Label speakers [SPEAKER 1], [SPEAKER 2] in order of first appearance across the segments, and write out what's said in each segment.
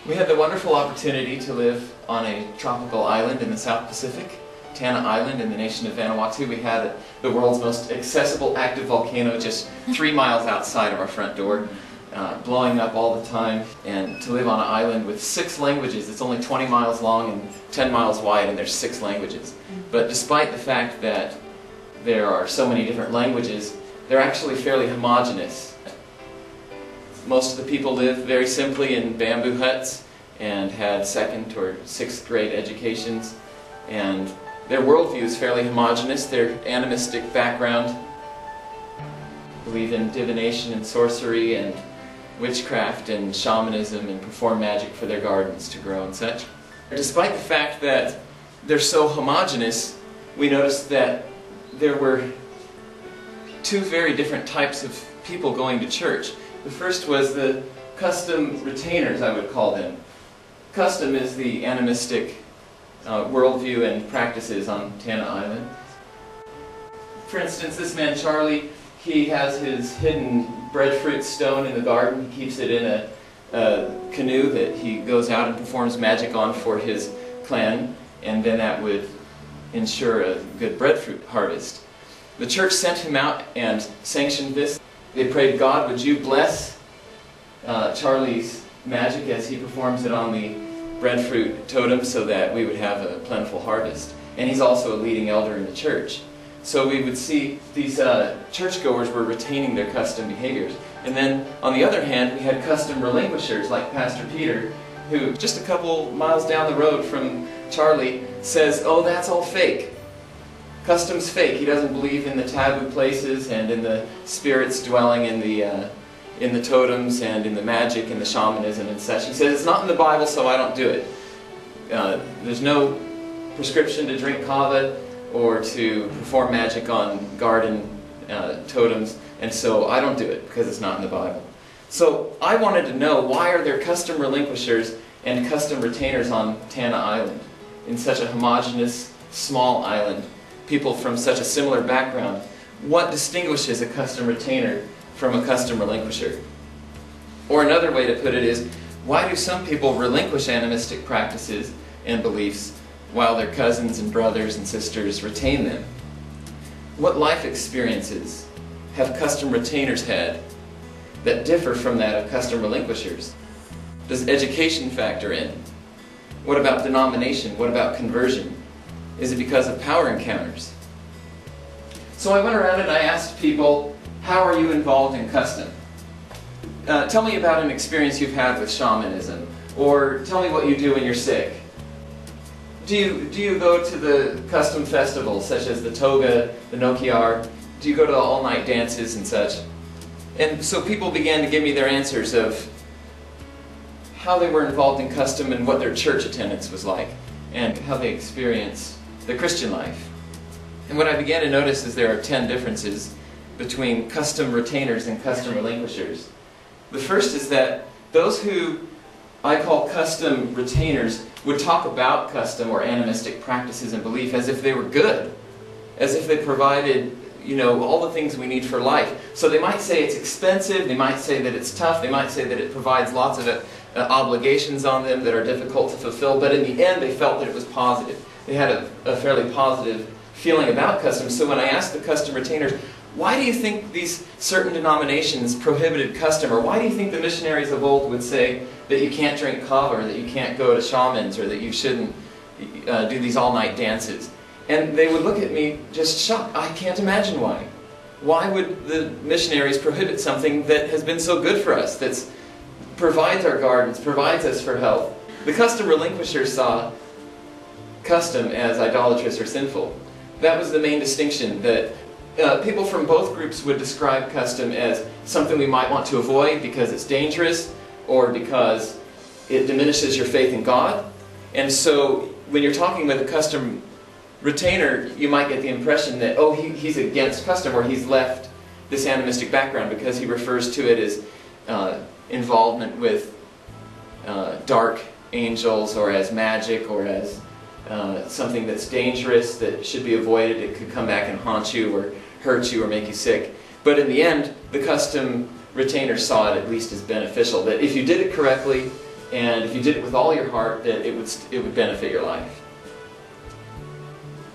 [SPEAKER 1] We had the wonderful opportunity to live on a tropical island in the South Pacific, Tanna Island in the nation of Vanuatu. We had the world's most accessible active volcano just 3 miles outside of our front door, blowing up all the time, and to live on an island with 6 languages. It's only 20 miles long and 10 miles wide, and there's 6 languages. But despite the fact that there are so many different languages, they're actually fairly homogeneous. Most of the people lived very simply in bamboo huts and had 2nd or 6th grade educations, and their worldview is fairly homogeneous. Their animistic background believe in divination and sorcery and witchcraft and shamanism and perform magic for their gardens to grow and such. Despite the fact that they're so homogeneous, we noticed that there were 2 very different types of people going to church. The first was the custom retainers, I would call them. Custom is the animistic worldview and practices on Tanna Island. For instance, this man Charlie, he has his hidden breadfruit stone in the garden. He keeps it in a canoe that he goes out and performs magic on for his clan, and then that would ensure a good breadfruit harvest. The church sent him out and sanctioned this. They prayed, God, would you bless Charlie's magic as he performs it on the breadfruit totem so that we would have a plentiful harvest. And he's also a leading elder in the church. So we would see these churchgoers were retaining their custom behaviors. And then on the other hand, we had custom relinquishers like Pastor Peter, who just a couple miles down the road from Charlie says, oh, that's all fake. Custom's fake. He doesn't believe in the taboo places and in the spirits dwelling in the totems and in the magic and the shamanism and such. He says, it's not in the Bible, so I don't do it. There's no prescription to drink kava or to perform magic on garden totems, and so I don't do it because it's not in the Bible. So I wanted to know, why are there custom relinquishers and custom retainers on Tanna Island, in such a homogeneous, small island? People from such a similar background. What distinguishes a custom retainer from a custom relinquisher? Or another way to put it is, why do some people relinquish animistic practices and beliefs while their cousins and brothers and sisters retain them? What life experiences have custom retainers had that differ from that of custom relinquishers? Does education factor in? What about denomination? What about conversion? Is it because of power encounters? So I went around and I asked people, how are you involved in custom? Tell me about an experience you've had with shamanism, or tell me what you do when you're sick. Do you go to the custom festivals such as the Toga, the Nokiar? Do you go to the all-night dances and such? And so people began to give me their answers of how they were involved in custom and what their church attendance was like, and how they experienced the Christian life. And what I began to notice is there are 10 differences between custom retainers and custom relinquishers. The first is that those who I call custom retainers would talk about custom or animistic practices and belief as if they were good, as if they provided, all the things we need for life. So they might say it's expensive, they might say that it's tough, they might say that it provides lots of obligations on them that are difficult to fulfill, but in the end they felt that it was positive. They had a fairly positive feeling about custom. So when I asked the custom retainers, why do you think these certain denominations prohibited custom, or why do you think the missionaries of old would say that you can't drink kava, or that you can't go to shamans, or that you shouldn't do these all-night dances? And they would look at me just shocked. I can't imagine why. Why would the missionaries prohibit something that has been so good for us, that provides our gardens, provides us for health? The custom relinquishers saw custom as idolatrous or sinful. That was the main distinction, that people from both groups would describe custom as something we might want to avoid because it's dangerous or because it diminishes your faith in God. And so when you're talking with a custom retainer, you might get the impression that, oh, he's against custom, or he's left this animistic background because he refers to it as involvement with dark angels, or as magic, or as something that's dangerous that should be avoided. It could come back and haunt you or hurt you or make you sick. But in the end, the custom retainer saw it at least as beneficial, that if you did it correctly, and if you did it with all your heart, that it would benefit your life.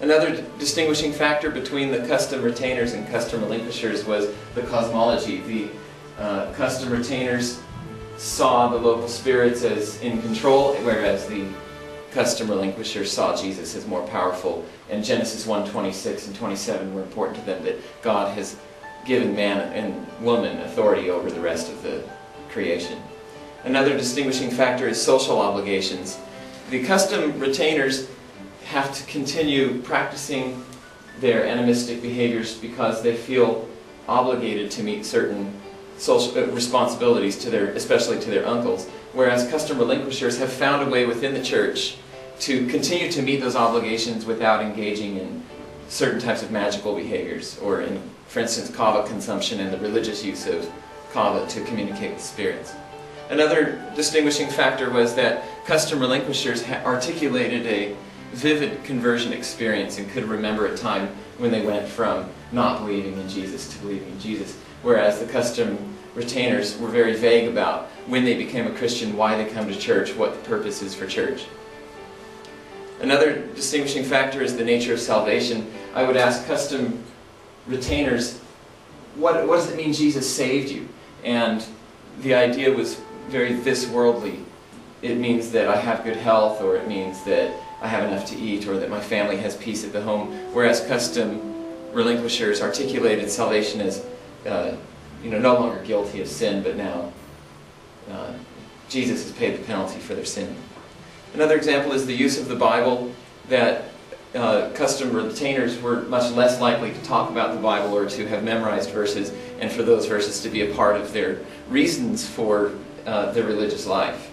[SPEAKER 1] Another distinguishing factor between the custom retainers and custom relinquishers was the cosmology. The custom retainers saw the local spirits as in control, whereas the custom relinquishers saw Jesus as more powerful. And Genesis 1:26 and 27 were important to them, that God has given man and woman authority over the rest of the creation. Another distinguishing factor is social obligations. The custom retainers have to continue practicing their animistic behaviors because they feel obligated to meet certain social responsibilities to especially to their uncles, whereas custom relinquishers have found a way within the church to continue to meet those obligations without engaging in certain types of magical behaviors, or in, for instance, kava consumption and the religious use of kava to communicate with spirits. Another distinguishing factor was that custom relinquishers articulated a vivid conversion experience and could remember a time when they went from not believing in Jesus to believing in Jesus, whereas the custom retainers were very vague about when they became a Christian, why they come to church, what the purpose is for church. Another distinguishing factor is the nature of salvation. I would ask custom retainers, what does it mean Jesus saved you? And the idea was very this worldly. It means that I have good health, or it means that I have enough to eat, or that my family has peace at the home, whereas custom relinquishers articulated salvation as no longer guilty of sin, but now Jesus has paid the penalty for their sin. Another example is the use of the Bible, that custom retainers were much less likely to talk about the Bible or to have memorized verses, and for those verses to be a part of their reasons for their religious life.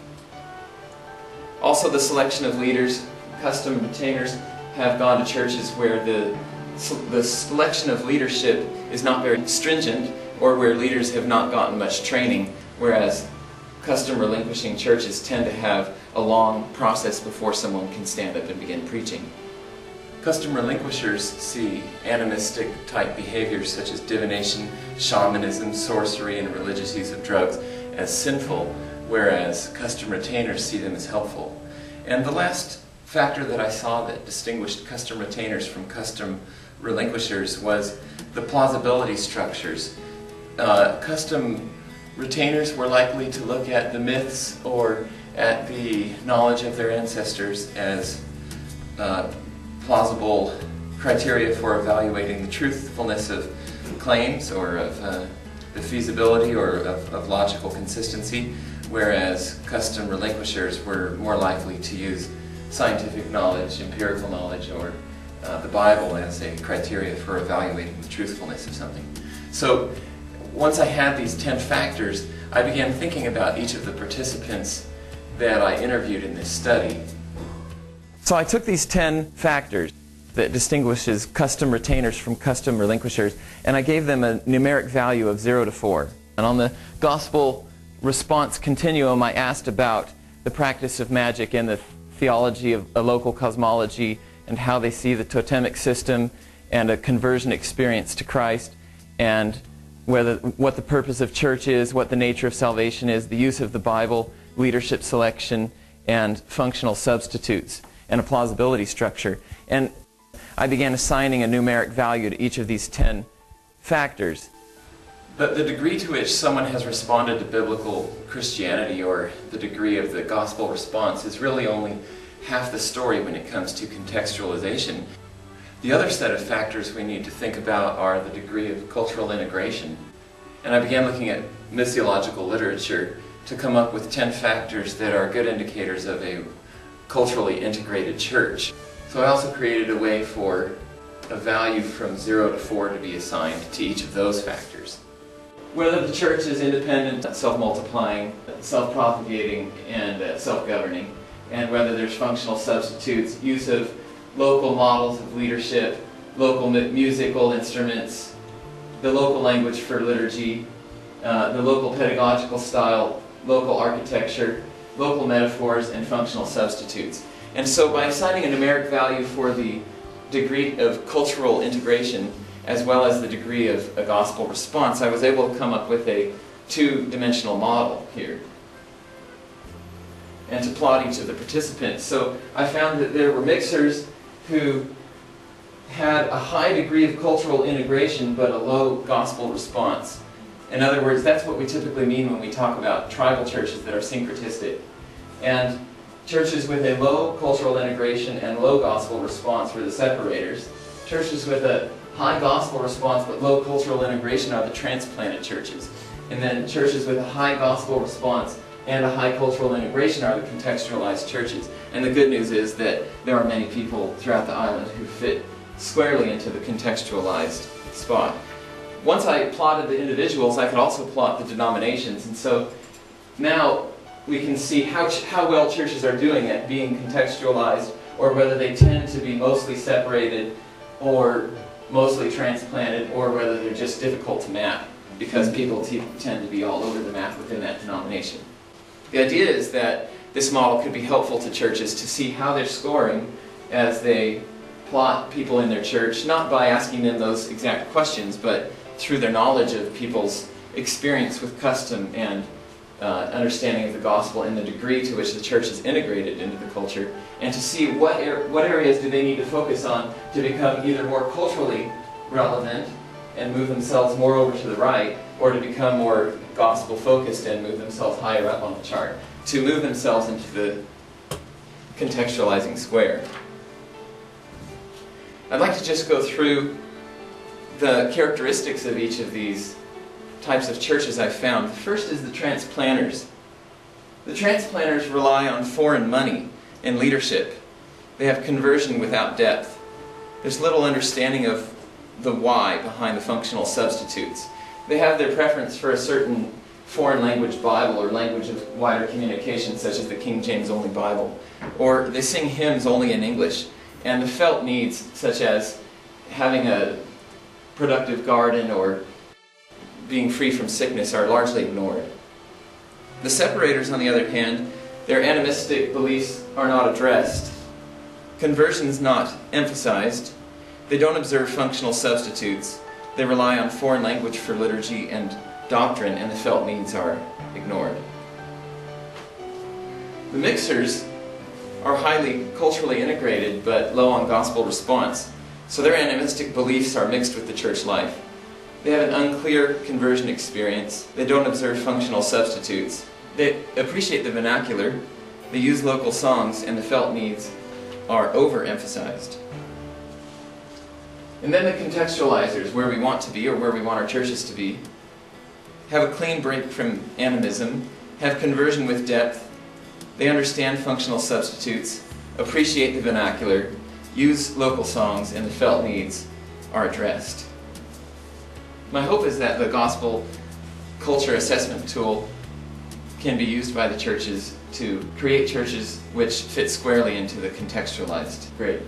[SPEAKER 1] Also, the selection of leaders. Custom retainers have gone to churches where the selection of leadership is not very stringent, or where leaders have not gotten much training, whereas custom relinquishing churches tend to have a long process before someone can stand up and begin preaching. Custom relinquishers see animistic type behaviors such as divination, shamanism, sorcery, and religious use of drugs as sinful, whereas custom retainers see them as helpful. And the last factor that I saw that distinguished custom retainers from custom relinquishers was the plausibility structures. Custom retainers were likely to look at the myths or at the knowledge of their ancestors as plausible criteria for evaluating the truthfulness of claims, or of the feasibility, or of logical consistency, whereas custom relinquishers were more likely to use scientific knowledge, empirical knowledge, or the Bible as a criteria for evaluating the truthfulness of something. So once I had these 10 factors, I began thinking about each of the participants that I interviewed in this study. So I took these 10 factors that distinguishes custom retainers from custom relinquishers, and I gave them a numeric value of 0 to 4. And on the gospel response continuum, I asked about the practice of magic and the theology of a local cosmology, and how they see the totemic system and a conversion experience to Christ, and what the purpose of church is, what the nature of salvation is, the use of the Bible, leadership selection, and functional substitutes, and a plausibility structure. And I began assigning a numeric value to each of these 10 factors. But the degree to which someone has responded to biblical Christianity, or the degree of the gospel response, is really only half the story when it comes to contextualization. The other set of factors we need to think about are the degree of cultural integration. And I began looking at missiological literature to come up with 10 factors that are good indicators of a culturally integrated church. So I also created a way for a value from 0 to 4 to be assigned to each of those factors. Whether the church is independent, self-multiplying, self-propagating, and self-governing, and whether there's functional substitutes, use of local models of leadership, local musical instruments, the local language for liturgy, the local pedagogical style, local architecture, local metaphors, and functional substitutes. And so by assigning a numeric value for the degree of cultural integration, as well as the degree of a gospel response, I was able to come up with a two-dimensional model here. and to plot each of the participants. So I found that there were mixers who had a high degree of cultural integration but a low gospel response. In other words, that's what we typically mean when we talk about tribal churches that are syncretistic. And churches with a low cultural integration and low gospel response were the separators. Churches with a high gospel response but low cultural integration are the transplanted churches. And then churches with a high gospel response and a high cultural integration are the contextualized churches. And the good news is that there are many people throughout the island who fit squarely into the contextualized spot. Once I plotted the individuals, I could also plot the denominations. And so now we can see how well churches are doing at being contextualized, or whether they tend to be mostly separated or mostly transplanted, or whether they're just difficult to map because people tend to be all over the map within that denomination. The idea is that this model could be helpful to churches to see how they're scoring as they plot people in their church, not by asking them those exact questions, but through their knowledge of people's experience with custom and understanding of the gospel and the degree to which the church is integrated into the culture, and to see what areas do they need to focus on to become either more culturally relevant and move themselves more over to the right, or to become more gospel focused and move themselves higher up on the chart, to move themselves into the contextualizing square. I'd like to just go through the characteristics of each of these types of churches I've found. The first is the transplanters. The transplanters rely on foreign money and leadership. They have conversion without depth. There's little understanding of the why behind the functional substitutes. They have their preference for a certain foreign language Bible or language of wider communication, such as the King James only Bible. Or they sing hymns only in English. And the felt needs, such as having a productive garden or being free from sickness, are largely ignored. The separators, on the other hand, their animistic beliefs are not addressed. Conversion is not emphasized. They don't observe functional substitutes. They rely on foreign language for liturgy and doctrine, and the felt needs are ignored. The mixers are highly culturally integrated but low on gospel response, so their animistic beliefs are mixed with the church life. They have an unclear conversion experience. They don't observe functional substitutes. They appreciate the vernacular. They use local songs, and the felt needs are overemphasized. And then the contextualizers, where we want to be, or where we want our churches to be, have a clean break from animism, have conversion with depth. They understand functional substitutes, appreciate the vernacular, use local songs, and the felt needs are addressed. My hope is that the gospel culture assessment tool can be used by the churches to create churches which fit squarely into the contextualized grade.